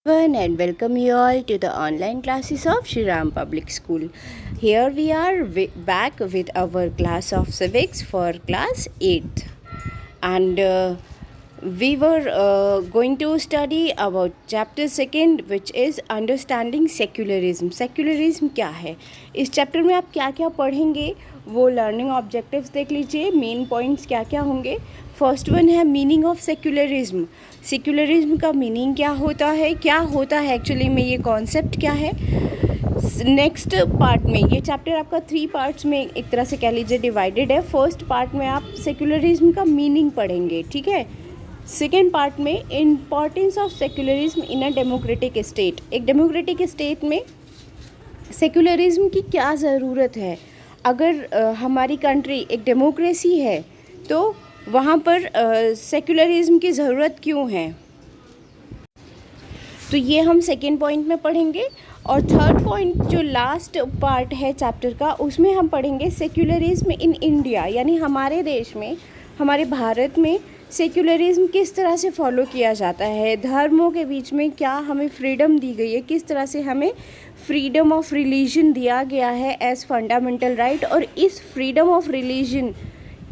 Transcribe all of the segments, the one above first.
Everyone and welcome you all to the online classes of Shri Ram Public School. Here we are back with our class of civics for class 8th, and we were going to study about chapter 2nd, which is understanding secularism. Secularism क्या है? इस chapter में आप क्या क्या पढ़ेंगे वो learning objectives देख लीजिए. मेन पॉइंट्स क्या क्या होंगे. फर्स्ट वन है मीनिंग ऑफ सेक्युलरिज्म. सेक्युलरिज्म का मीनिंग क्या होता है एक्चुअली में, ये कॉन्सेप्ट क्या है. नेक्स्ट पार्ट में, ये चैप्टर आपका 3 पार्ट्स में एक तरह से कह लीजिए डिवाइडेड है. फर्स्ट पार्ट में आप सेक्युलरिज्म का मीनिंग पढ़ेंगे, ठीक है. सेकेंड पार्ट में importance of secularism in a democratic state. एक डेमोक्रेटिक स्टेट में सेक्युलरिज्म की क्या ज़रूरत है. अगर हमारी कंट्री एक डेमोक्रेसी है तो वहाँ पर सेक्युलरिज्म की ज़रूरत क्यों है, तो ये हम सेकेंड पॉइंट में पढ़ेंगे. और थर्ड पॉइंट जो लास्ट पार्ट है चैप्टर का, उसमें हम पढ़ेंगे सेक्युलरिज्म इन इंडिया, यानी हमारे देश में, हमारे भारत में सेक्युलरिज्म किस तरह से फॉलो किया जाता है. धर्मों के बीच में क्या हमें फ्रीडम दी गई है, किस तरह से हमें फ्रीडम ऑफ रिलीजन दिया गया है एज फंडामेंटल राइट, और इस फ्रीडम ऑफ रिलीजन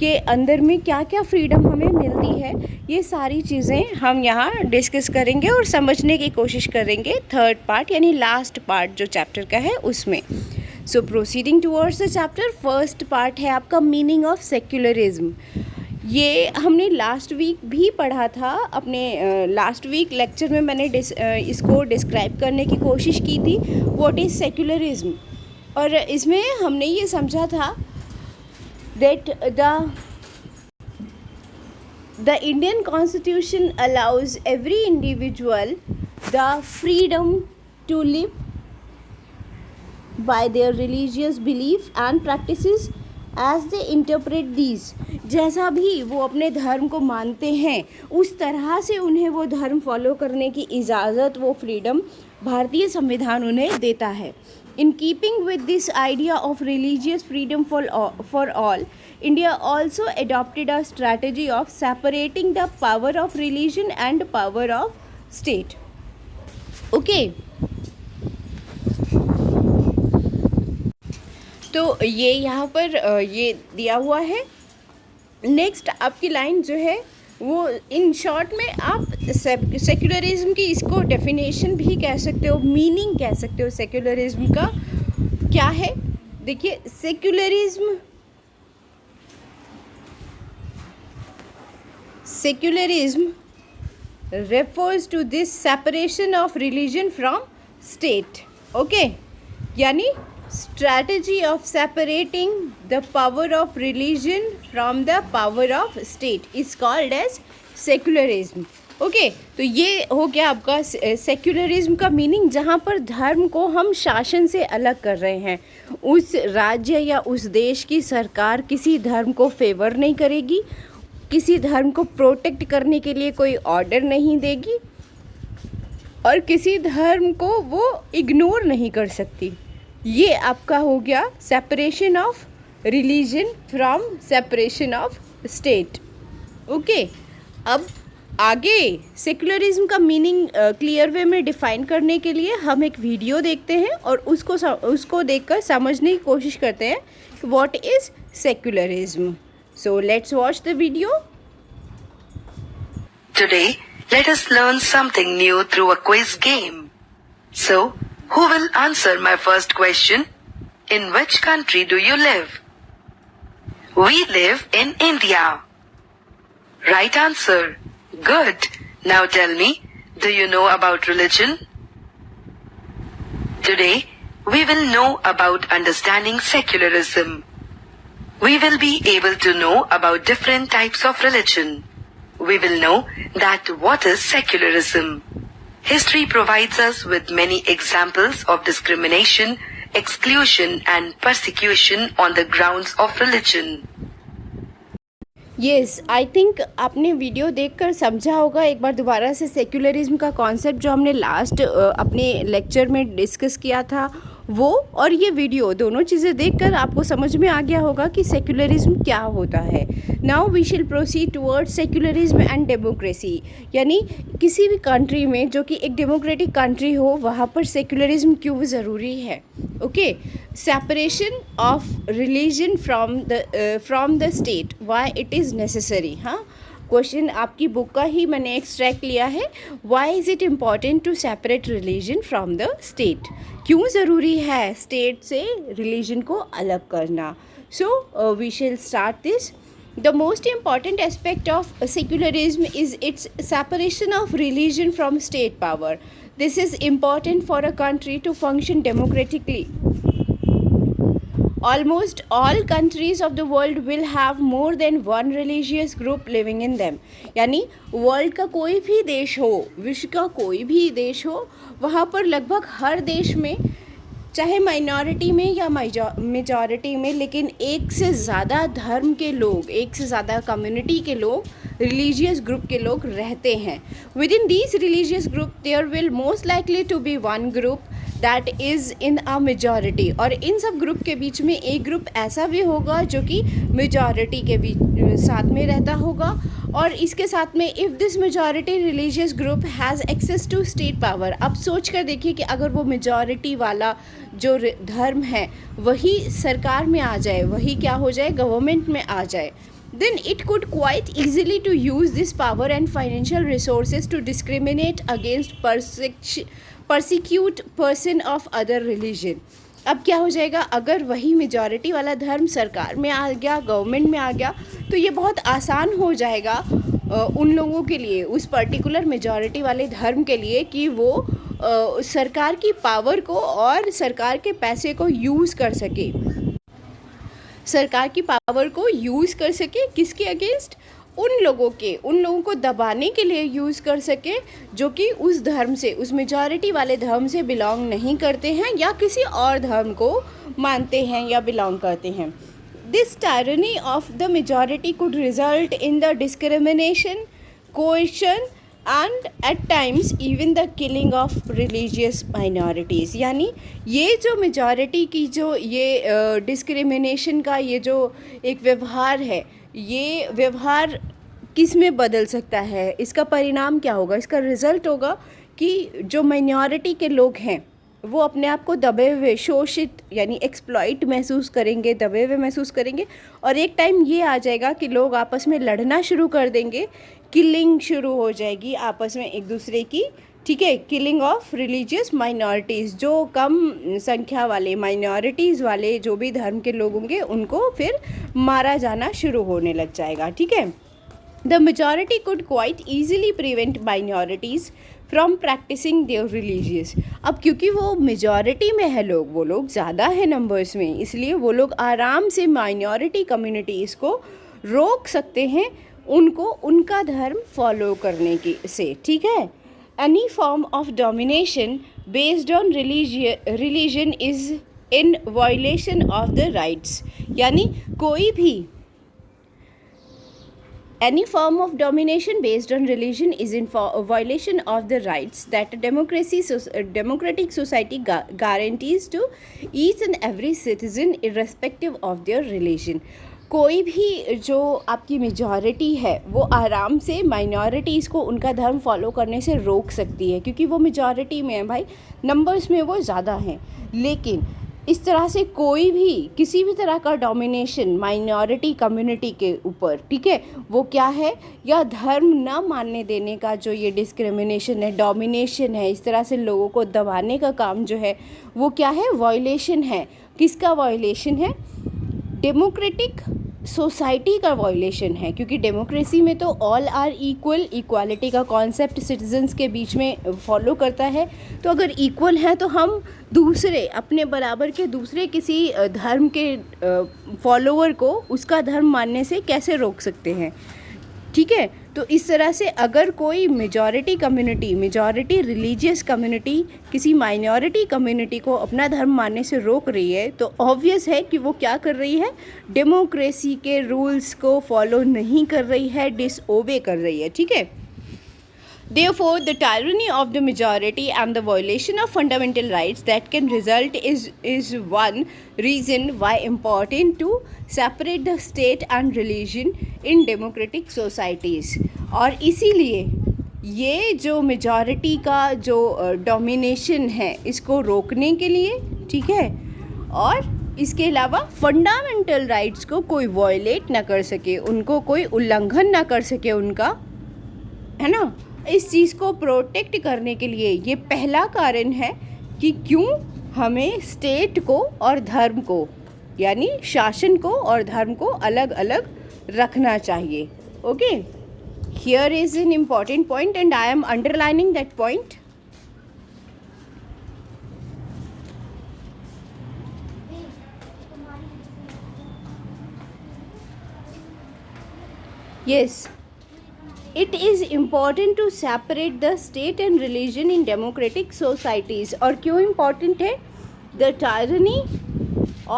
के अंदर में क्या क्या फ्रीडम हमें मिलती है. ये सारी चीज़ें हम यहाँ डिस्कस करेंगे और समझने की कोशिश करेंगे थर्ड पार्ट यानी लास्ट पार्ट जो चैप्टर का है उसमें. So proceeding towards the chapter, first part है आपका मीनिंग ऑफ सेक्युलरिज्म. ये हमने लास्ट वीक भी पढ़ा था. अपने लास्ट वीक लेक्चर में मैंने इसको डिस्क्राइब करने की कोशिश की थी, व्हाट इज़ सेक्युलरिज्म. और इसमें हमने ये समझा था that the Indian Constitution allows every individual the freedom to live by their religious belief and practices as they interpret these. जैसा भी वो अपने धर्म को मानते हैं उस तरह से उन्हें वो धर्म फॉलो करने की इजाज़त, वो फ्रीडम भारतीय संविधान उन्हें देता है. In keeping with this idea of religious freedom for all, India also adopted a strategy of separating the power of religion and power of state. Okay. तो ये यहाँ पर ये दिया हुआ है. नेक्स्ट आपकी लाइन जो है वो इन शॉर्ट में आप सेक्युलरिज्म की इसको डेफिनेशन भी कह सकते हो, मीनिंग कह सकते हो सेक्युलरिज्म का क्या है. देखिए, secularism refers to this separation of religion from state. Okay, यानी strategy of separating the power of religion from the power of state is called as secularism. Okay, तो ये हो गया आपका सेक्युलरिज्म का मीनिंग, जहाँ पर धर्म को हम शासन से अलग कर रहे हैं. उस राज्य या उस देश की सरकार किसी धर्म को फेवर नहीं करेगी, किसी धर्म को प्रोटेक्ट करने के लिए कोई ऑर्डर नहीं देगी, और किसी धर्म को वो इग्नोर नहीं कर सकती. ये आपका हो गया separation of religion from separation of state. Okay, अब आगे सेक्युलरिज्म का मीनिंग क्लियर वे में डिफाइन करने के लिए हम एक वीडियो देखते हैं और उसको देखकर समझने की कोशिश करते हैं कि what is secularism. So let's watch the video. Today, let us learn something new through a quiz game. So, who will answer my first question? In which country do you live? We live in India. Right answer. Good. Now tell me, do you know about religion? Today, we will know about understanding secularism. We will be able to know about different types of religion. We will know that what is secularism. History provides us with many examples of discrimination, exclusion and persecution on the grounds of religion. Yes, I think आपने video देखकर समझा होगा. एक बार दोबारा से secularism का concept जो हमने लास्ट अपने लेक्चर में डिस्कस किया था वो और ये वीडियो दोनों चीज़ें देखकर आपको समझ में आ गया होगा कि सेक्युलरिज्म क्या होता है। नाउ वी शिल proceed towards secularism and democracy, यानी किसी भी कंट्री में जो कि एक डेमोक्रेटिक कंट्री हो वहाँ पर सेक्युलरिज्म क्यों ज़रूरी है। Okay, separation of religion from the state, why it is necessary. हाँ, क्वेश्चन आपकी बुक का ही मैंने एक्सट्रैक्ट लिया है। Why is it important to separate religion from the state, क्यों ज़रूरी है स्टेट से रिलीजन को अलग करना। So we shall start this. The most important aspect of secularism is its separation of religion from state power. This is important for a country to function democratically. Almost all countries of the world will have more than one religious group living in them. यानी world का कोई भी देश हो, विश्व का कोई भी देश हो, वहाँ पर लगभग हर देश में, चाहे माइनॉरिटी में या मेजॉरिटी में, लेकिन एक से ज़्यादा धर्म के लोग, एक से ज़्यादा कम्युनिटी के लोग, रिलीजियस ग्रुप के लोग रहते हैं। Within these religious group there will most likely to be one group that is in a majority, और इन सब ग्रुप के बीच में एक ग्रुप ऐसा भी होगा जो कि मेजॉरिटी के बीच साथ में रहता होगा। और इसके साथ में if this majority religious group has access to state power, अब सोच कर देखिए कि अगर वो मेजॉरिटी वाला जो धर्म है वही सरकार में आ जाए, वही क्या हो जाए, गवर्नमेंट में आ जाए, then it could quite easily to use this power and financial resources to discriminate against persecute person of other religion। अब क्या हो जाएगा, अगर वही मेजॉरिटी वाला धर्म सरकार में आ गया, गवर्नमेंट में आ गया, तो ये बहुत आसान हो जाएगा उन लोगों के लिए, उस पर्टिकुलर मेजॉरिटी वाले धर्म के लिए, कि वो सरकार की पावर को और सरकार के पैसे को यूज़ कर सके, सरकार की पावर को यूज़ कर सके किसके अगेंस्ट, उन लोगों को दबाने के लिए यूज़ कर सके जो कि उस धर्म से, उस मेजॉरिटी वाले धर्म से बिलोंग नहीं करते हैं या किसी और धर्म को मानते हैं या बिलोंग करते हैं। This tyranny of the majority could result in the discrimination, coercion and at times even the killing of religious minorities. यानी ये जो मेजॉरिटी की जो ये डिस्क्रिमिनेशन का ये जो एक व्यवहार है, ये व्यवहार किस में बदल सकता है, इसका परिणाम क्या होगा, इसका रिज़ल्ट होगा कि जो माइनॉरिटी के लोग हैं वो अपने आप को दबे हुए, शोषित यानी एक्सप्लॉइट महसूस करेंगे, दबे हुए महसूस करेंगे, और एक टाइम ये आ जाएगा कि लोग आपस में लड़ना शुरू कर देंगे, किलिंग शुरू हो जाएगी आपस में एक दूसरे की, ठीक है, किलिंग ऑफ रिलीजियस माइनॉरिटीज़, जो कम संख्या वाले माइनॉरिटीज़ वाले जो भी धर्म के लोग होंगे उनको फिर मारा जाना शुरू होने लग जाएगा, ठीक है। The majority could quite easily prevent minorities from practicing their religious. अब क्योंकि वो मेजॉरिटी में है लोग, वो लोग ज़्यादा है नंबर्स में, इसलिए वो लोग आराम से माइनॉरिटी कम्युनिटीज़ को रोक सकते हैं उनको उनका धर्म फॉलो करने की से, ठीक है। Any form of domination based on religion is in violation of the rights, यानी कोई भी any form of domination based on religion is in violation of the rights that a democratic society guarantees to each and every citizen irrespective of their religion। कोई भी जो आपकी majority है वो आराम से माइनॉरिटीज़ को उनका धर्म फॉलो करने से रोक सकती है, क्योंकि वो मेजॉरिटी में है भाई, नंबर्स में वो ज़्यादा हैं। लेकिन इस तरह से कोई भी किसी भी तरह का डोमिनेशन माइनॉरिटी कम्युनिटी के ऊपर, ठीक है, वो क्या है, या धर्म ना मानने देने का जो ये डिस्क्रिमिनेशन है, डोमिनेशन है, इस तरह से लोगों को दबाने का काम जो है वो क्या है, वायलेशन है। किसका वायलेशन है, डेमोक्रेटिक सोसाइटी का वायलेशन है, क्योंकि डेमोक्रेसी में तो ऑल आर इक्वल, इक्वालिटी का कॉन्सेप्ट सिटीजन्स के बीच में फॉलो करता है। तो अगर इक्वल हैं तो हम दूसरे अपने बराबर के दूसरे किसी धर्म के फॉलोअर को उसका धर्म मानने से कैसे रोक सकते हैं, ठीक है। तो इस तरह से अगर कोई majority community, majority religious community किसी माइनॉरिटी कम्युनिटी को अपना धर्म मानने से रोक रही है, तो ऑब्वियस है कि वो क्या कर रही है, डेमोक्रेसी के रूल्स को फॉलो नहीं कर रही है, डिसओबे कर रही है, ठीक है। Therefore, the tyranny of the majority and the violation of fundamental rights that can result is one reason why important to separate the state and religion in democratic societies. और इसीलिए ये जो मेजॉरिटी का जो डोमिनेशन है इसको रोकने के लिए, ठीक है, और इसके अलावा फंडामेंटल राइट्स को कोई वॉयलेट ना कर सके, उनको कोई उल्लंघन ना कर सके उनका, है ना, इस चीज़ को प्रोटेक्ट करने के लिए ये पहला कारण है कि क्यों हमें स्टेट को और धर्म को, यानी शासन को और धर्म को अलग अलग रखना चाहिए. Okay, here is an important point and I am underlining that point. Yes, it is important to separate the state and religion in democratic societies. और क्यों important है? The tyranny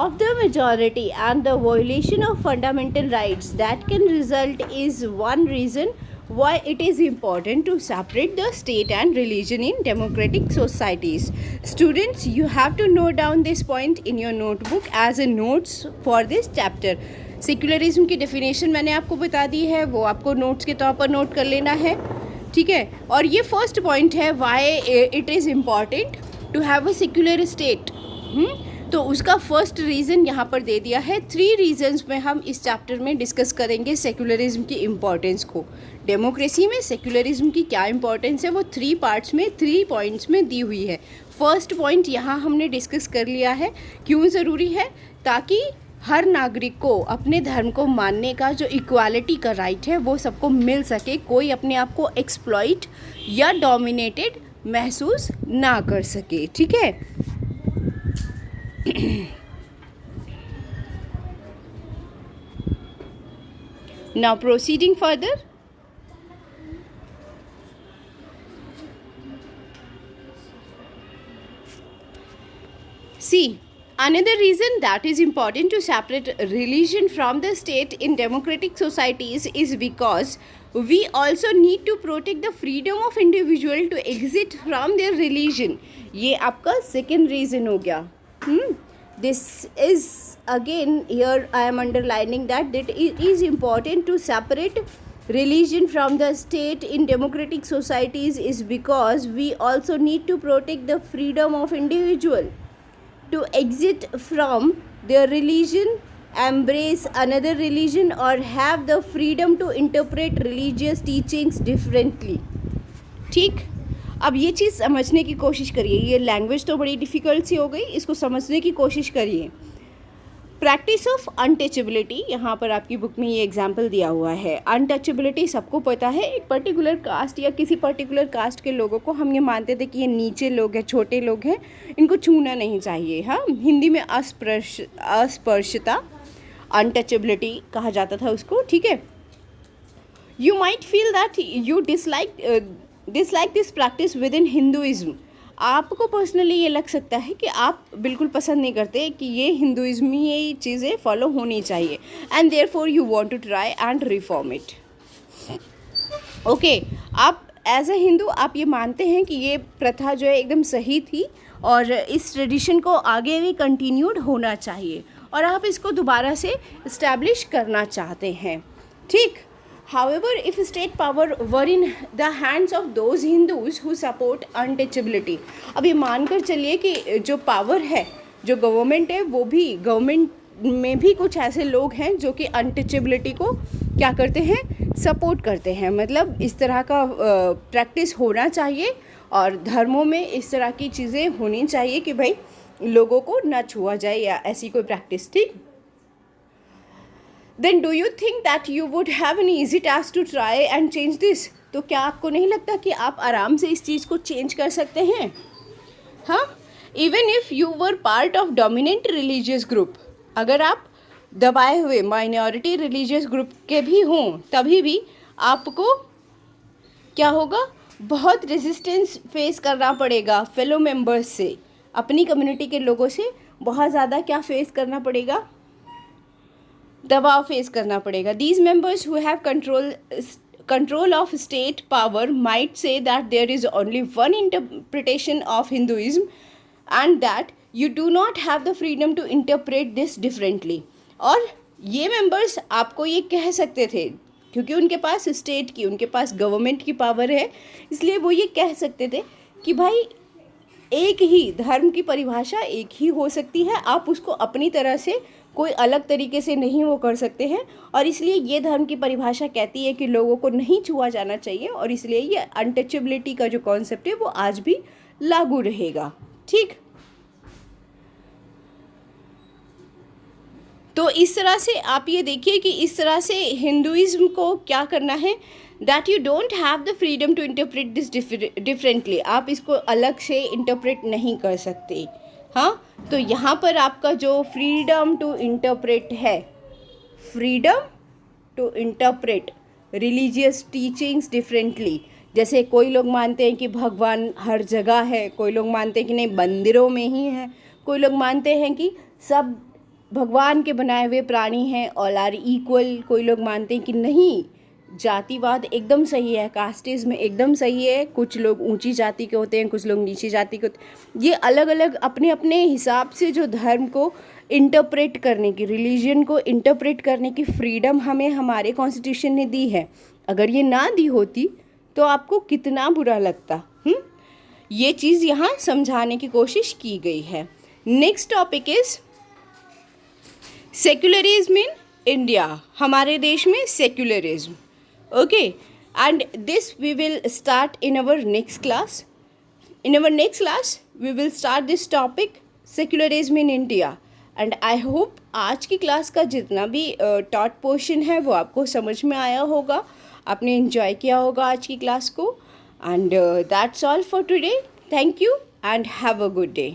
of the majority and the violation of fundamental rights that can result is one reason why it is important to separate the state and religion in democratic societies. Students, you have to note down this point in your notebook as a notes for this chapter. Secularism की definition मैंने आपको बता दी है, वो आपको notes के तौर पर नोट कर लेना है, ठीक है. और ये फर्स्ट पॉइंट है why it is important to have a secular state. तो उसका फर्स्ट रीज़न यहाँ पर दे दिया है. 3 रीजन्स में हम इस चैप्टर में डिस्कस करेंगे सेक्युलरिज्म की इम्पोर्टेंस को. डेमोक्रेसी में सेक्युलरिज्म की क्या इम्पोर्टेंस है वो 3 पार्ट्स में 3 पॉइंट्स में दी हुई है. फर्स्ट पॉइंट यहाँ हमने डिस्कस कर लिया है. क्यों ज़रूरी है? ताकि हर नागरिक को अपने धर्म को मानने का जो इक्वालिटी का राइट है वो सबको मिल सके, कोई अपने आप को एक्सप्लॉइट या डोमिनेटेड महसूस ना कर सके, ठीक है. Now proceeding further. See, another reason that is important to separate religion from the state in democratic societies is because we also need to protect the freedom of individual to exit from their religion. ये आपका second reason हो गया. This is again here I am underlining that it is important to separate religion from the state in democratic societies is because we also need to protect the freedom of individual to exit from their religion, embrace another religion or have the freedom to interpret religious teachings differently. ठीक, अब ये चीज़ समझने की कोशिश करिए. ये language तो बड़ी डिफ़िकल्ट सी हो गई, इसको समझने की कोशिश करिए. प्रैक्टिस ऑफ अनटचेबिलिटी, यहाँ पर आपकी बुक में ये एग्जाम्पल दिया हुआ है. अनटचेबिलिटी सबको पता है. एक पर्टिकुलर कास्ट या किसी पर्टिकुलर कास्ट के लोगों को हम ये मानते थे कि ये नीचे लोग हैं, छोटे लोग हैं, इनको छूना नहीं चाहिए. हाँ, हिंदी में अस्पृश्यता, अनटचेबिलिटी कहा जाता था उसको, ठीक है. You might feel that you dislike this practice with in Hinduism. आपको पर्सनली ये लग सकता है कि आप बिल्कुल पसंद नहीं करते कि ये हिंदुइज्म में ये चीज़ें फॉलो होनी चाहिए, and therefore you want to try and reform it. Okay, आप एज अ हिंदू आप ये मानते हैं कि ये प्रथा जो है एकदम सही थी और इस ट्रेडिशन को आगे भी कंटिन्यूड होना चाहिए और आप इसको दोबारा से इस्टेब्लिश करना चाहते हैं, ठीक. However, if state power were in the hands of those Hindus who support untouchability, अब ये मानकर चलिए कि जो पावर है, जो गवर्नमेंट है, वो भी गवर्नमेंट में भी कुछ ऐसे लोग हैं जो कि अनटचेबिलिटी को क्या करते हैं, सपोर्ट करते हैं. मतलब इस तरह का प्रैक्टिस होना चाहिए और धर्मों में इस तरह की चीज़ें होनी चाहिए कि भाई लोगों को ना छुआ जाए या ऐसी कोई प्रैक्टिस, ठीक. Then do you think that you would have an easy task to try and change this? तो क्या आपको नहीं लगता कि आप आराम से इस चीज़ को चेंज कर सकते हैं? हाँ, even if you were part of dominant religious group, अगर आप दबाए हुए माइनॉरिटी रिलीजियस ग्रुप के भी हों तभी भी आपको क्या होगा, बहुत रेजिस्टेंस फेस करना पड़ेगा फेलो मेंबर्स से, अपनी कम्युनिटी के लोगों से बहुत ज़्यादा क्या फेस करना पड़ेगा, दबाव फेस करना पड़ेगा. These members who have control of state power might say that there is only one interpretation of Hinduism and that you do not have the freedom to interpret this differently. और ये members आपको ये कह सकते थे क्योंकि उनके पास state की, उनके पास गवर्नमेंट की पावर है, इसलिए वो ये कह सकते थे कि भाई एक ही धर्म की परिभाषा एक ही हो सकती है, आप उसको अपनी तरह से कोई अलग तरीके से नहीं वो कर सकते हैं, और इसलिए ये धर्म की परिभाषा कहती है कि लोगों को नहीं छुआ जाना चाहिए, और इसलिए ये अनटचेबिलिटी का जो कॉन्सेप्ट है वो आज भी लागू रहेगा. ठीक, तो इस तरह से आप ये देखिए कि इस तरह से हिंदुइज्म को क्या करना है, that you don't have the freedom to interpret this differently. आप इसको अलग से इंटरप्रेट नहीं कर सकते. हाँ, तो यहाँ पर आपका जो फ्रीडम टू इंटरप्रेट है, freedom to interpret religious teachings differently. जैसे कोई लोग मानते हैं कि भगवान हर जगह है, कोई लोग मानते हैं कि नहीं मंदिरों में ही है, कोई लोग मानते हैं कि सब भगवान के बनाए हुए प्राणी हैं, ऑल आर इक्वल. कोई लोग मानते हैं कि नहीं, जातिवाद एकदम सही है, कास्टिज्म एकदम सही है, कुछ लोग ऊंची जाति के होते हैं, कुछ लोग नीची जाति के होते हैं. ये अलग अलग अपने अपने हिसाब से जो धर्म को इंटरप्रेट करने की, रिलीजन को इंटरप्रेट करने की फ्रीडम हमें हमारे कॉन्स्टिट्यूशन ने दी है. अगर ये ना दी होती तो आपको कितना बुरा लगता. ये चीज़ यहाँ समझाने की कोशिश की गई है. Next topic is secularism in India. हमारे देश में secularism. Okay, and this we will start in our next class. In our next class, we will start this topic secularism in India. And I hope आज की class का जितना भी taught portion है वो आपको समझ में आया होगा, आपने enjoy किया होगा आज की क्लास को. And that's all for today. Thank you and have a good day.